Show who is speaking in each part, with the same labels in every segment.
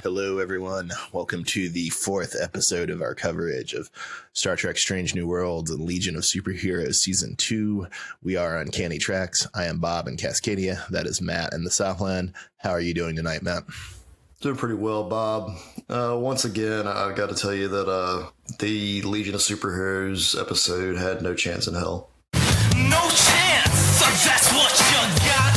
Speaker 1: Hello, everyone. Welcome to the fourth episode of our coverage of Star Trek Strange New Worlds and Legion of Superheroes Season 2. We are Uncanny Tracks. I am Bob in Cascadia. That is Matt in the Southland. How are you doing tonight, Matt?
Speaker 2: Doing pretty well, Bob. Once again, I've got to tell you that the Legion of Superheroes episode had no chance in hell.
Speaker 3: No chance! So that's what you got!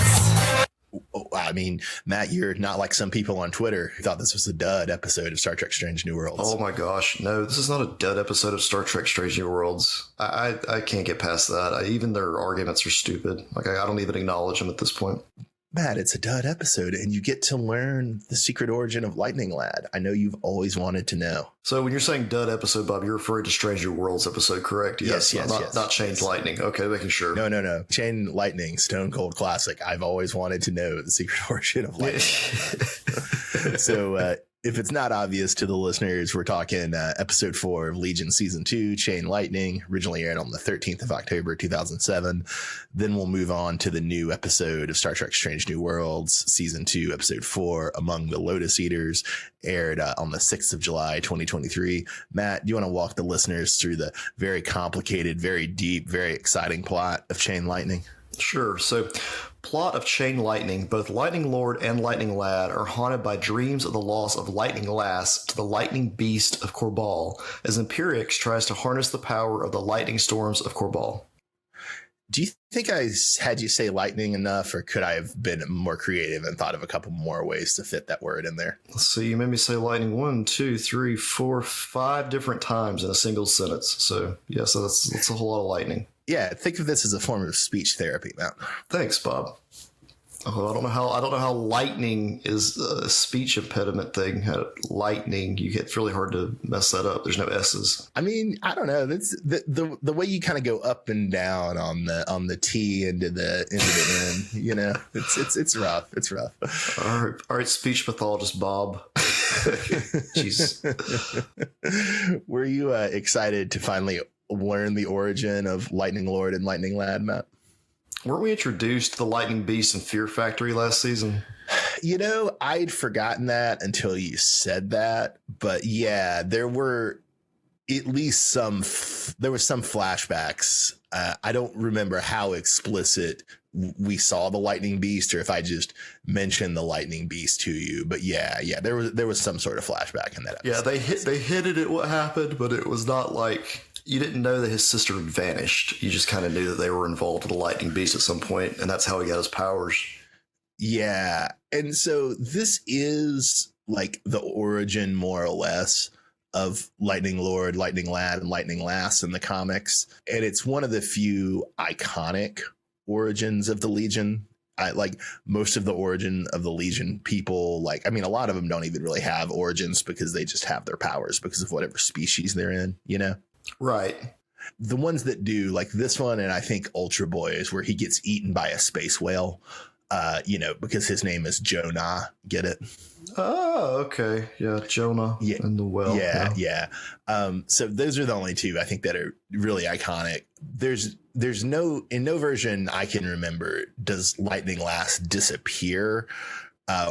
Speaker 1: I mean, Matt, you're not like some people on Twitter who thought this was a dud episode of Star Trek Strange New Worlds.
Speaker 2: Oh my gosh, no, this is not a dud episode of Star Trek Strange New Worlds. I can't get past that. Even their arguments are stupid. Like, I don't even acknowledge them at this point.
Speaker 1: Matt, it's a dud episode, and you get to learn the secret origin of Lightning Lad. I know you've always wanted to know.
Speaker 2: So when you're saying dud episode, Bob, you're referring to Strange New Worlds episode, correct?
Speaker 1: Yes.
Speaker 2: Not Chain Lightning. Okay, making sure.
Speaker 1: No. Chain Lightning, Stone Cold Classic. I've always wanted to know the secret origin of Lightning Lad. So if it's not obvious to the listeners, we're talking episode 4 of Legion Season 2, Chain Lightning, originally aired on the 13th of October, 2007. Then we'll move on to the new episode of Star Trek Strange New Worlds, Season 2, Episode 4, Among the Lotus Eaters, aired on the 6th of July, 2023. Matt, do you want to walk the listeners through the very complicated, very deep, very exciting plot of Chain Lightning?
Speaker 2: Sure. So, plot of Chain Lightning, both Lightning Lord and Lightning Lad are haunted by dreams of the loss of Lightning Lass to the Lightning Beast of Corball, as Imperiex tries to harness the power of the lightning storms of Corball.
Speaker 1: Do you think I had you say lightning enough, or could I have been more creative and thought of a couple more ways to fit that word in there?
Speaker 2: Let's see, you made me say lightning 1, 2, 3, 4, 5 different times in a single sentence. So, yeah, so that's a whole lot of lightning.
Speaker 1: Yeah, think of this as a form of speech therapy, Matt.
Speaker 2: Thanks, Bob. Oh, I don't know how lightning is a speech impediment thing. Lightning, it's really hard to mess that up. There's no S's.
Speaker 1: I mean, I don't know. That's the way you kind of go up and down on the T into the N. You know, it's rough. It's rough.
Speaker 2: All right, speech pathologist Bob. Jeez.
Speaker 1: Were you excited to finally learn the origin of Lightning Lord and Lightning Lad, Matt?
Speaker 2: Weren't we introduced to the Lightning Beast and Fear Factory last season?
Speaker 1: You know, I'd forgotten that until you said that. But yeah, there were at least some flashbacks. I don't remember how explicit we saw the Lightning Beast, or if I just mentioned the Lightning Beast to you. But yeah, there was some sort of flashback in that episode.
Speaker 2: Yeah, they hinted at what happened, but it was not like you didn't know that his sister had vanished. You just kind of knew that they were involved with the Lightning Beast at some point, and that's how he got his powers.
Speaker 1: Yeah, and so this is like the origin, more or less, of Lightning Lord, Lightning Lad, and Lightning Lass in the comics. And it's one of the few iconic origins of the Legion. Like most of the origin of the Legion people, a lot of them don't even really have origins because they just have their powers because of whatever species they're in, you know?
Speaker 2: Right.
Speaker 1: The ones that do, like this one, and I think Ultra Boy, is where he gets eaten by a space whale, because his name is Jonah. Get it?
Speaker 2: Oh, okay. Yeah, Jonah and the whale.
Speaker 1: Yeah. So those are the only two I think that are really iconic. There's no version I can remember does Lightning Lass disappear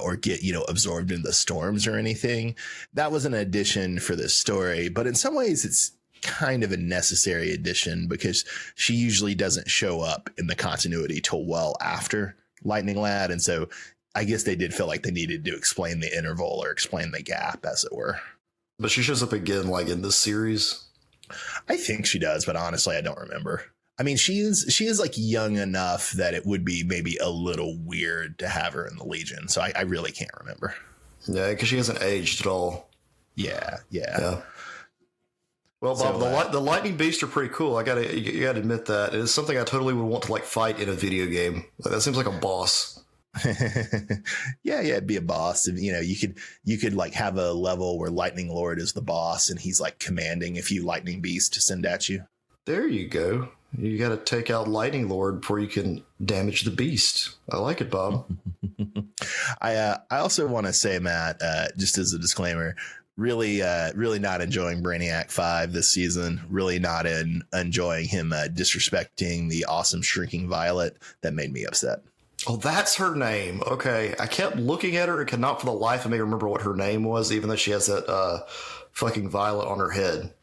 Speaker 1: or get, absorbed in the storms or anything. That was an addition for this story, but in some ways it's kind of a necessary addition because she usually doesn't show up in the continuity till well after Lightning Lad. And so I guess they did feel like they needed to explain the interval or explain the gap, as it were.
Speaker 2: But she shows up again, like in this series.
Speaker 1: I think she does, but honestly, I don't remember. I mean, she is like young enough that it would be maybe a little weird to have her in the Legion. So I really can't remember.
Speaker 2: Yeah, because she hasn't aged at all.
Speaker 1: Yeah.
Speaker 2: Well, Bob, the Lightning Beasts are pretty cool. You gotta admit that it is something I totally would want to fight in a video game. That seems like a boss.
Speaker 1: yeah, it'd be a boss. You could have a level where Lightning Lord is the boss and he's commanding a few Lightning Beasts to send at you.
Speaker 2: There you go. You got to take out Lightning Lord before you can damage the beast. I like it, Bob.
Speaker 1: I also want to say, Matt, just as a disclaimer, really not enjoying Brainiac 5 this season. Really not enjoying him disrespecting the awesome Shrinking Violet. That made me upset.
Speaker 2: Oh, that's her name. Okay. I kept looking at her and could not for the life of me remember what her name was, even though she has that fucking violet on her head.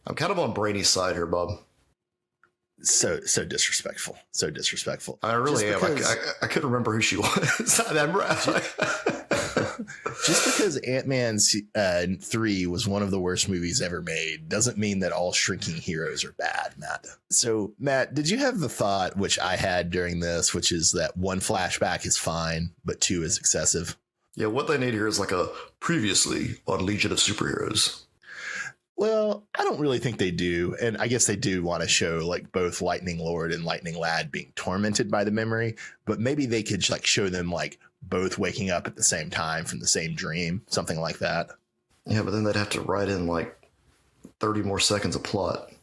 Speaker 2: I'm kind of on Brainy's side here, Bob.
Speaker 1: So disrespectful. So disrespectful.
Speaker 2: I really am. I couldn't remember who she was.
Speaker 1: Just because Ant-Man 3 was one of the worst movies ever made doesn't mean that all shrinking heroes are bad, Matt. So, Matt, did you have the thought, which I had during this, which is that 1 flashback is fine, but 2 is excessive?
Speaker 2: Yeah, what they need here is like a previously on Legion of Superheroes.
Speaker 1: Well, I don't really think they do. And I guess they do want to show like both Lightning Lord and Lightning Lad being tormented by the memory, but maybe they could like show them like both waking up at the same time from the same dream, something like that.
Speaker 2: Yeah, but then they'd have to write in like 30 more seconds of plot.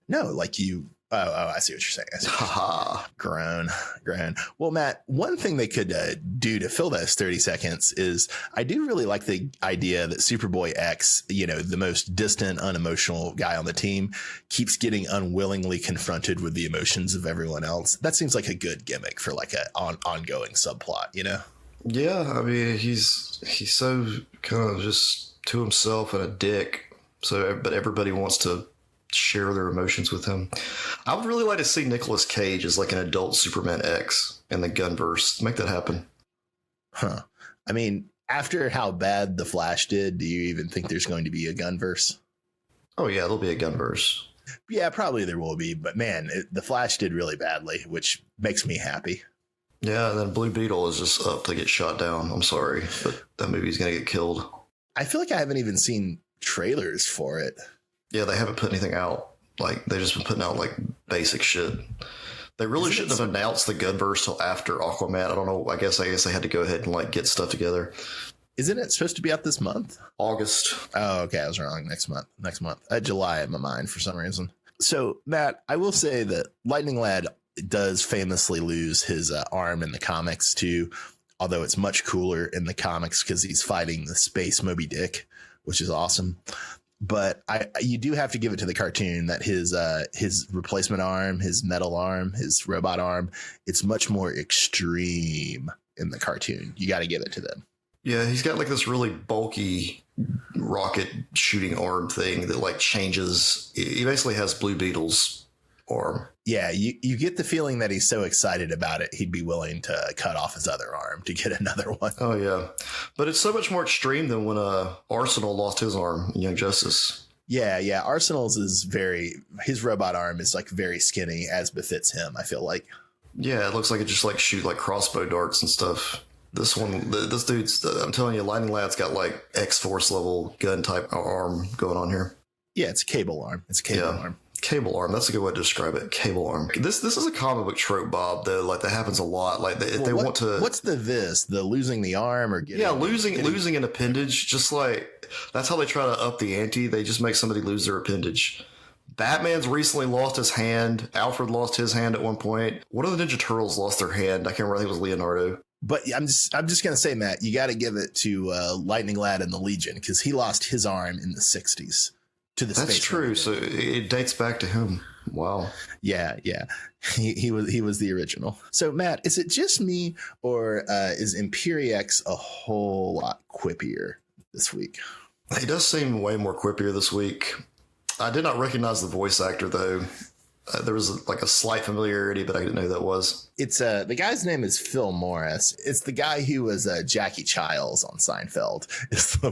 Speaker 1: No, like you. Oh, I see what you're saying.
Speaker 2: Haha.
Speaker 1: Groan. Well, Matt, one thing they could do to fill those 30 seconds is I do really like the idea that Superboy X, the most distant, unemotional guy on the team, keeps getting unwillingly confronted with the emotions of everyone else. That seems like a good gimmick for like a ongoing subplot,
Speaker 2: Yeah, I mean, he's so kind of just to himself and a dick. But everybody wants to share their emotions with him. I would really like to see Nicolas Cage as like an adult Superman X in the Gunverse. Make that happen.
Speaker 1: Huh. I mean, after how bad The Flash did, do you even think there's going to be a Gunverse?
Speaker 2: Oh, yeah, there'll be a Gunverse.
Speaker 1: Yeah, probably there will be. But man, The Flash did really badly, which makes me happy.
Speaker 2: Yeah, and then Blue Beetle is just up to get shot down. I'm sorry, but that movie's going to get killed.
Speaker 1: I feel like I haven't even seen trailers for it.
Speaker 2: Yeah, they haven't put anything out. Like, they've just been putting out, like, basic shit. They really shouldn't have announced the Gunverse till after Aquaman. I don't know. I guess they had to go ahead and, like, get stuff together.
Speaker 1: Isn't it supposed to be out this month?
Speaker 2: August.
Speaker 1: Oh, okay. I was wrong. Next month. I had July in my mind for some reason. So, Matt, I will say that Lightning Lad does famously lose his arm in the comics, too. Although it's much cooler in the comics because he's fighting the space Moby Dick, which is awesome. But you do have to give it to the cartoon that his replacement arm, his metal arm, his robot arm, it's much more extreme in the cartoon. You got to give it to them.
Speaker 2: Yeah, he's got like this really bulky rocket shooting arm thing that like changes. He basically has Blue Beetle's arm.
Speaker 1: Yeah, you get the feeling that he's so excited about it, he'd be willing to cut off his other arm to get another one.
Speaker 2: Oh, yeah. But it's so much more extreme than when Arsenal lost his arm in Young Justice.
Speaker 1: Yeah. Arsenal's his robot arm is like very skinny, as befits him, I feel like.
Speaker 2: Yeah, it looks like it just like shoot like crossbow darts and stuff. This dude's, I'm telling you, Lightning Lad's got like X-Force level gun type arm going on here.
Speaker 1: Yeah, it's a cable arm. Arm.
Speaker 2: Cable arm. That's a good way to describe it. Cable arm. This is a comic book trope, Bob, though. Like, that happens a lot. Like, they want to...
Speaker 1: What's the losing the arm or getting...
Speaker 2: Yeah, losing an appendage. Just like... That's how they try to up the ante. They just make somebody lose their appendage. Batman's recently lost his hand. Alfred lost his hand at one point. One of the Ninja Turtles lost their hand. I can't remember. I think it was Leonardo.
Speaker 1: But I'm just going to say, Matt, you got to give it to Lightning Lad and the Legion because he lost his arm in the 60s. That's
Speaker 2: true. So it dates back to him. Wow.
Speaker 1: Yeah. He was the original. So Matt, is it just me or is Imperiex a whole lot quippier this week?
Speaker 2: He does seem way more quippier this week. I did not recognize the voice actor though. There was like a slight familiarity, but I didn't know who that was.
Speaker 1: It's the guy's name is Phil Morris. It's the guy who was Jackie Childs on Seinfeld. Is the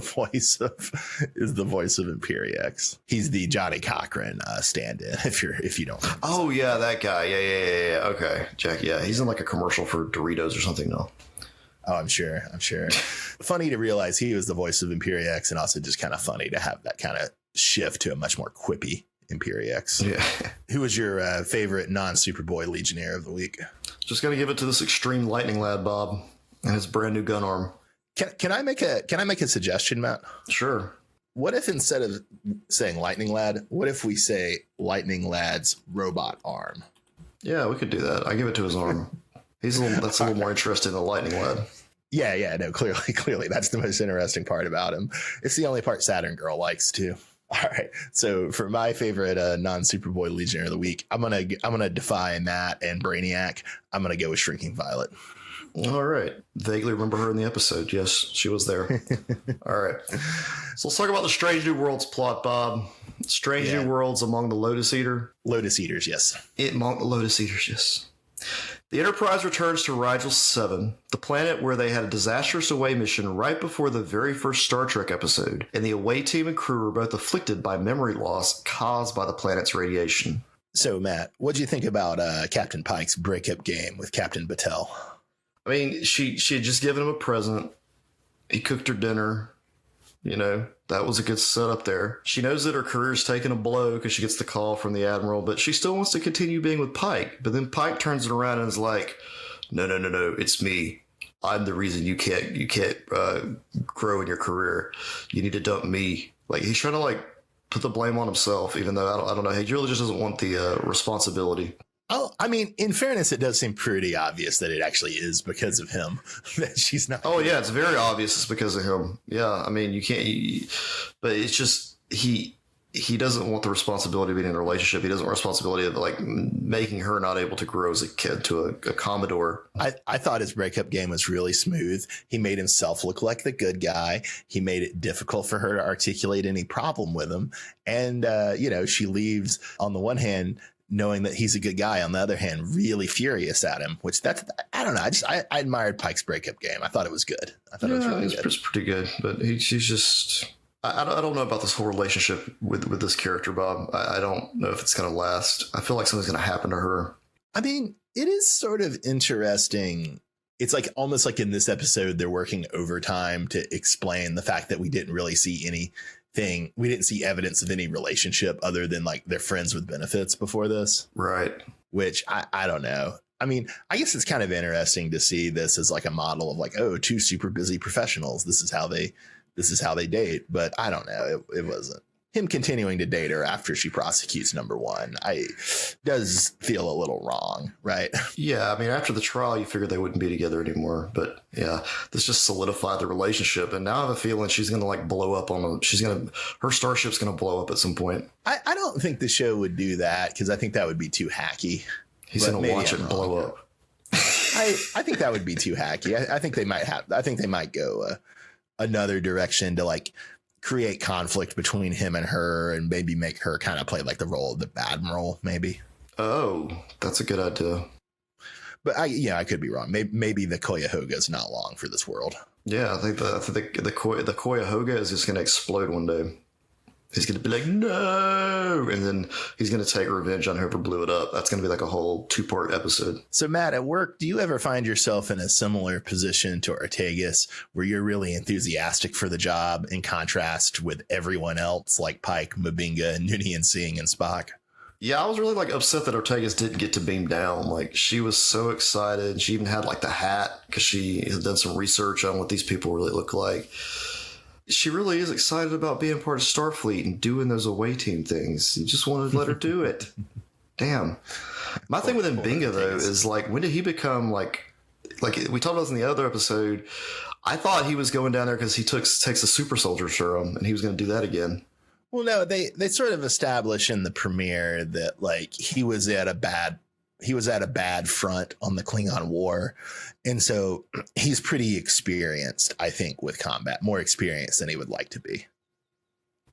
Speaker 1: voice of Imperiex. He's the Johnny Cochran stand-in. If you don't.
Speaker 2: Oh yeah, that guy. Yeah. Okay, Jackie. Yeah, he's in like a commercial for Doritos or something now.
Speaker 1: Oh, I'm sure. Funny to realize he was the voice of Imperiex, and also just kind of funny to have that kind of shift to a much more quippy Imperiex.
Speaker 2: Yeah.
Speaker 1: Who was your favorite non-Superboy Legionnaire of the week?
Speaker 2: Just got to give it to this extreme Lightning Lad, Bob, and his brand new gun arm.
Speaker 1: Can I make a suggestion, Matt?
Speaker 2: Sure.
Speaker 1: what if instead of saying Lightning Lad, what if we say Lightning Lad's robot arm?
Speaker 2: Yeah, we could do that. I give it to his arm. That's a little more interesting than Lightning Lad.
Speaker 1: Yeah, no, clearly that's the most interesting part about him. It's the only part Saturn Girl likes too. All right, so for my favorite non-Superboy Legionnaire of the week, I'm gonna defy Matt and Brainiac. I'm gonna go with Shrinking Violet.
Speaker 2: All right, vaguely remember her in the episode. Yes, she was there. All right, so let's talk about the Strange New Worlds plot, Bob. Strange New Worlds among the Lotus Eater.
Speaker 1: Lotus Eaters, yes.
Speaker 2: Among the Lotus Eaters, yes. The Enterprise returns to Rigel 7, the planet where they had a disastrous away mission right before the very first Star Trek episode, and the away team and crew were both afflicted by memory loss caused by the planet's radiation.
Speaker 1: So, Matt, what do you think about Captain Pike's breakup game with Captain Battelle?
Speaker 2: I mean, she had just given him a present. He cooked her dinner. You know, that was a good setup there. She knows that her career's taking a blow because she gets the call from the Admiral, but she still wants to continue being with Pike. But then Pike turns it around and is like, no, it's me. I'm the reason you can't grow in your career. You need to dump me. Like, he's trying to, like, put the blame on himself, even though I don't know. He really just doesn't want the responsibility.
Speaker 1: Oh, I mean, in fairness, it does seem pretty obvious that it actually is because of him that she's not.
Speaker 2: Oh, yeah, it's very obvious it's because of him. Yeah, I mean, you can't, but it's just he doesn't want the responsibility of being in a relationship. He doesn't want the responsibility of like making her not able to grow as a kid to a Commodore.
Speaker 1: I thought his breakup game was really smooth. He made himself look like the good guy. He made it difficult for her to articulate any problem with him. And, she leaves on the one hand, knowing that he's a good guy, on the other hand, really furious at him, which I don't know. I admired Pike's breakup game. I thought it was good. I thought it was really good.
Speaker 2: It's pretty good, but she's just, I don't know about this whole relationship with this character, Bob. I don't know if it's going to last. I feel like something's going to happen to her.
Speaker 1: I mean, it is sort of interesting. It's like almost like in this episode, they're working overtime to explain the fact that we didn't really see anything. We didn't see evidence of any relationship other than like they're friends with benefits before this.
Speaker 2: Right.
Speaker 1: Which I don't know. I mean, I guess it's kind of interesting to see this as like a model of like, oh, two super busy professionals. This is how they date. But I don't know. It wasn't him continuing to date her after she prosecutes number one. Does feel a little wrong, right?
Speaker 2: Yeah, I mean, after the trial, you figured they wouldn't be together anymore. But yeah, this just solidified the relationship. And now I have a feeling she's going to like blow up her starship's going to blow up at some point.
Speaker 1: I don't think the show would do that because I think that would be too hacky.
Speaker 2: He's going to watch it blow up.
Speaker 1: I think that would be too hacky. I think they might go another direction to like create conflict between him and her and maybe make her kind of play like the role of the Admiral, maybe. Oh,
Speaker 2: that's a good idea.
Speaker 1: But I could be wrong. Maybe the Cuyahoga is not long for this world.
Speaker 2: Yeah, I think the Cuyahoga is just going to explode one day. He's going to be like, no, and then he's going to take revenge on whoever blew it up. That's going to be like a whole 2-part episode.
Speaker 1: So, Matt, at work, do you ever find yourself in a similar position to Ortegas where you're really enthusiastic for the job in contrast with everyone else like Pike, Mabinga, Noonien Singh, and Spock?
Speaker 2: Yeah, I was really like upset that Ortegas didn't get to beam down. Like, she was so excited. She even had like the hat because she had done some research on what these people really look like. She really is excited about being part of Starfleet and doing those away team things. You just wanted to let her do it. Damn. My thing with Mbinga, though, is like, when did he become like we talked about this in the other episode? I thought he was going down there because he takes the super soldier serum and he was going to do that again.
Speaker 1: Well, no, they sort of establish in the premiere that like he was at a bad front on the Klingon War. And so he's pretty experienced, I think, with combat, more experienced than he would like to be.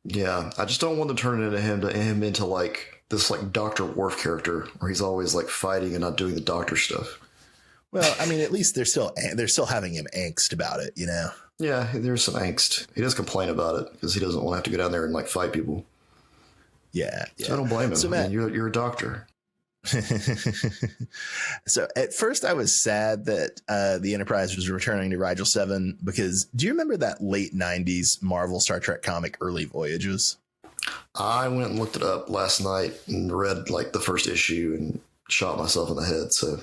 Speaker 2: Yeah, I just don't want to turn him into like this like Dr. Worf character where he's always like fighting and not doing the doctor stuff.
Speaker 1: Well, I mean, at least they're still having him angst about it, you know?
Speaker 2: Yeah, there's some angst. He does complain about it because he doesn't want to have to go down there and like fight people.
Speaker 1: Yeah.
Speaker 2: So I don't blame him. So, Matt, I mean, you're a doctor.
Speaker 1: So at first I was sad that the Enterprise was returning to Rigel 7 because do you remember that late 90s Marvel Star Trek comic Early Voyages?
Speaker 2: I went and looked it up last night and read like the first issue and shot myself in the head. So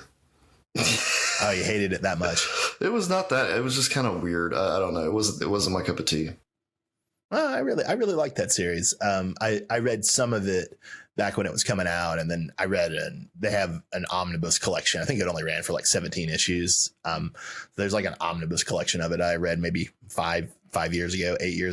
Speaker 1: oh, you hated it that much?
Speaker 2: It was not that. It was just kind of weird. I don't know. It wasn't my cup of tea.
Speaker 1: Well, I really like that series. I read some of it back when it was coming out, and then I read they have an omnibus collection. I think it only ran for like 17 issues. There's like an omnibus collection of it. I read maybe 8 years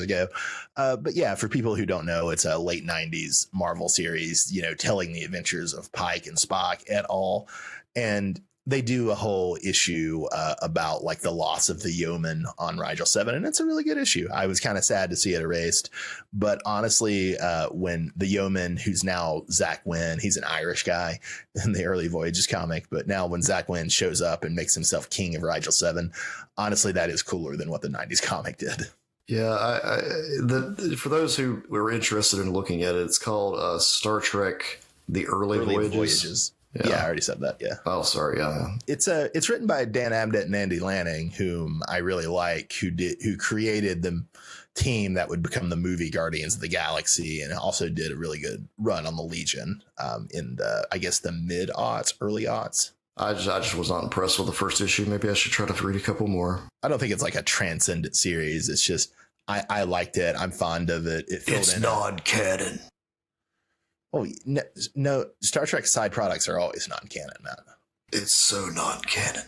Speaker 1: ago. But yeah, for people who don't know, it's a late 90s Marvel series, telling the adventures of Pike and Spock et al. And they do a whole issue about like the loss of the yeoman on Rigel 7. And it's a really good issue. I was kind of sad to see it erased. But honestly, when the yeoman, who's now Zach Wynn, he's an Irish guy in the early Voyages comic. But now when Zach Wynn shows up and makes himself king of Rigel 7, honestly, that is cooler than what the 90s comic did.
Speaker 2: Yeah, for those who were interested in looking at it, it's called Star Trek: The Early Voyages.
Speaker 1: Yeah, I already said that. Yeah.
Speaker 2: Oh, sorry. Yeah.
Speaker 1: It's written by Dan Abnett and Andy Lanning, whom I really like, who created the team that would become the movie Guardians of the Galaxy, and also did a really good run on the Legion in the, I guess, the mid-aughts, early aughts.
Speaker 2: I just was not impressed with the first issue. Maybe I should try to read a couple more.
Speaker 1: I don't think it's like a transcendent series. It's just I liked it. I'm fond of it.
Speaker 2: It's non-canon.
Speaker 1: Oh, no, Star Trek side products are always non-canon, Matt.
Speaker 2: It's so non-canon.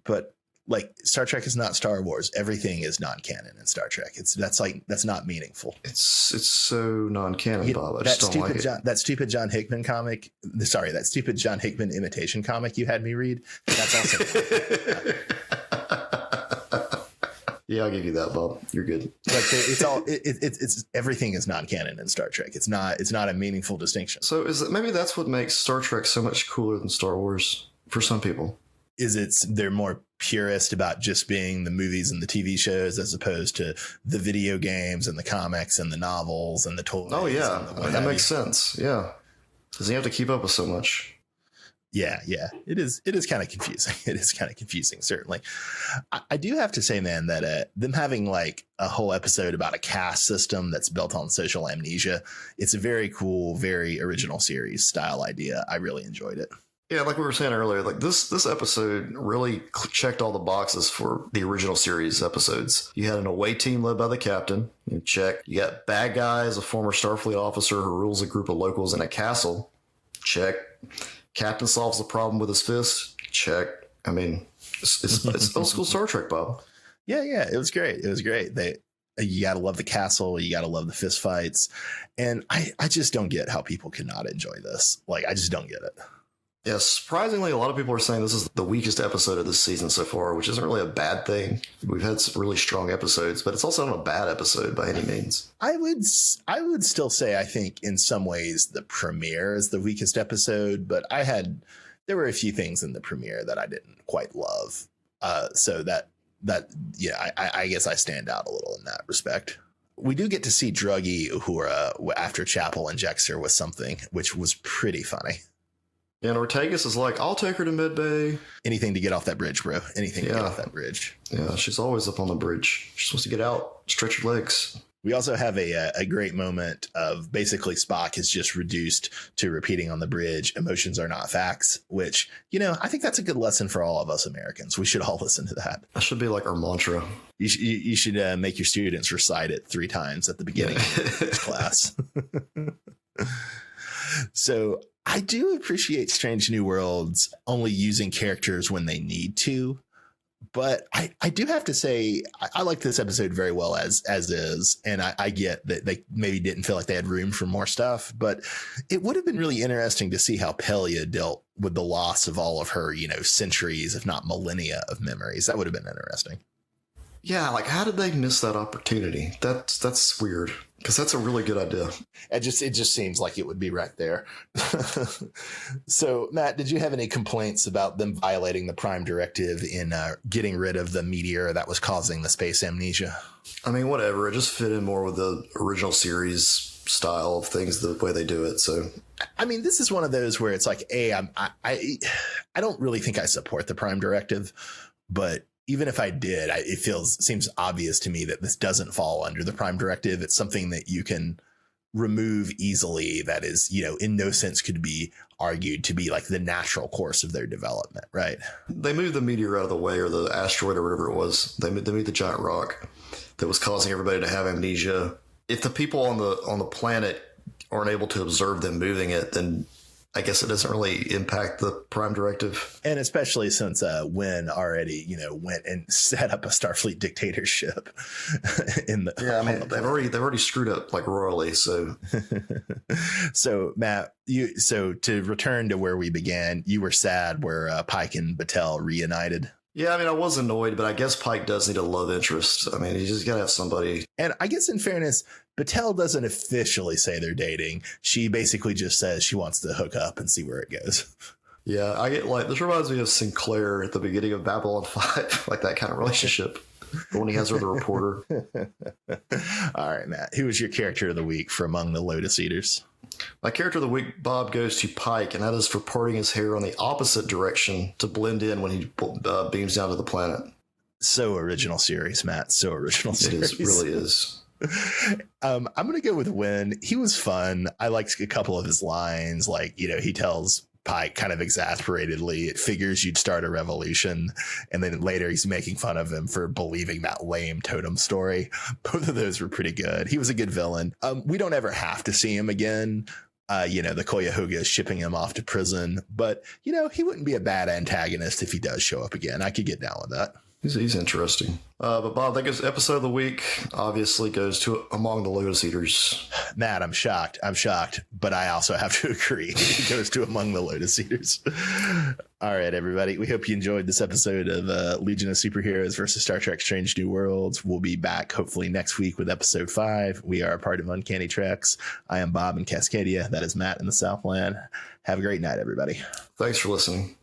Speaker 1: But like Star Trek is not Star Wars. Everything is non-canon in Star Trek. That's not meaningful.
Speaker 2: It's so non-canon, Bob. I just don't like it.
Speaker 1: That stupid John Hickman comic. Sorry, that stupid John Hickman imitation comic you had me read. That's also.
Speaker 2: Yeah, I'll give you that, Bob. You're good.
Speaker 1: Like it's everything is non-canon in Star Trek. It's not a meaningful distinction.
Speaker 2: So maybe that's what makes Star Trek so much cooler than Star Wars for some people.
Speaker 1: They're more purist about just being the movies and the TV shows as opposed to the video games and the comics and the novels and the toys.
Speaker 2: Oh yeah, that makes sense. Yeah, because you have to keep up with so much.
Speaker 1: Yeah. It is kind of confusing. It is kind of confusing, certainly. I do have to say, man, that them having like a whole episode about a caste system that's built on social amnesia, it's a very cool, very original series style idea. I really enjoyed it.
Speaker 2: Yeah, like we were saying earlier, like this episode really checked all the boxes for the original series episodes. You had an away team led by the captain. You check. You got bad guys, a former Starfleet officer who rules a group of locals in a castle. Check. Captain solves the problem with his fist. Check. I mean, it's old school Star Trek, Bob.
Speaker 1: Yeah. It was great. You got to love the castle. You got to love the fist fights. And I just don't get how people cannot enjoy this. Like, I just don't get it.
Speaker 2: Yeah, surprisingly, a lot of people are saying this is the weakest episode of this season so far, which isn't really a bad thing. We've had some really strong episodes, but it's also not a bad episode by any means.
Speaker 1: I would still say I think in some ways the premiere is the weakest episode, but there were a few things in the premiere that I didn't quite love. So I guess I stand out a little in that respect. We do get to see Druggy Uhura after Chapel injects her with something, which was pretty funny.
Speaker 2: And Ortegas is like, I'll take her to Midbay.
Speaker 1: Anything to get off that bridge, bro. Anything to get off that bridge.
Speaker 2: Yeah, she's always up on the bridge. She wants to get out, stretch her legs.
Speaker 1: We also have a great moment of basically Spock is just reduced to repeating on the bridge, emotions are not facts, which, I think that's a good lesson for all of us Americans. We should all listen to that.
Speaker 2: That should be like our mantra.
Speaker 1: You should make your students recite it 3 times at the beginning of each class. So I do appreciate Strange New Worlds only using characters when they need to. But I do have to say, I like this episode very well as is. And I get that they maybe didn't feel like they had room for more stuff. But it would have been really interesting to see how Pelia dealt with the loss of all of her, centuries, if not millennia of memories. That would have been interesting.
Speaker 2: Yeah, like how did they miss that opportunity? That's weird, because that's a really good idea.
Speaker 1: It just seems like it would be right there. So, Matt, did you have any complaints about them violating the Prime Directive in getting rid of the meteor that was causing the space amnesia?
Speaker 2: I mean, whatever. It just fit in more with the original series style of things, the way they do it. So,
Speaker 1: I mean, this is one of those where it's like, I don't really think I support the Prime Directive, but even if I did, it seems obvious to me that this doesn't fall under the Prime Directive. It's something that you can remove easily. That is, in no sense could be argued to be like the natural course of their development, right?
Speaker 2: They moved the meteor out of the way, or the asteroid or whatever it was. They moved the giant rock that was causing everybody to have amnesia if the people on the planet aren't able to observe them moving it, then I guess it doesn't really impact the Prime Directive.
Speaker 1: And especially since Wynn already, went and set up a Starfleet dictatorship in the
Speaker 2: they've already screwed up like royally. So,
Speaker 1: so Matt, to return to where we began, you were sad where Pike and Batel reunited.
Speaker 2: Yeah, I mean, I was annoyed, but I guess Pike does need a love interest. I mean, you just got to have somebody.
Speaker 1: And I guess in fairness, Batel doesn't officially say they're dating. She basically just says she wants to hook up and see where it goes.
Speaker 2: Yeah, I get this reminds me of Sinclair at the beginning of Babylon 5, like that kind of relationship. When he has her the reporter.
Speaker 1: All right, Matt, who was your character of the week for Among the Lotus Eaters?
Speaker 2: My character of the week, Bob, goes to Pike, and that is for parting his hair on the opposite direction to blend in when he beams down to the planet.
Speaker 1: So original series, Matt. So original series.
Speaker 2: It really is.
Speaker 1: I'm going to go with Wynn. He was fun. I liked a couple of his lines. Like, he tells Pike kind of exasperatedly, it figures you'd start a revolution. And then later he's making fun of him for believing that lame totem story. Both of those were pretty good. He was a good villain. We don't ever have to see him again. The Cuyahoga is shipping him off to prison. But, he wouldn't be a bad antagonist if he does show up again. I could get down with that.
Speaker 2: He's interesting. But Bob, that goes episode of the week, obviously goes to Among the Lotus Eaters.
Speaker 1: Matt, I'm shocked, but I also have to agree. It goes to Among the Lotus Eaters. All right, everybody. We hope you enjoyed this episode of Legion of Superheroes versus Star Trek Strange New Worlds. We'll be back hopefully next week with episode 5. We are a part of Uncanny Treks. I am Bob in Cascadia. That is Matt in the Southland. Have a great night, everybody.
Speaker 2: Thanks for listening.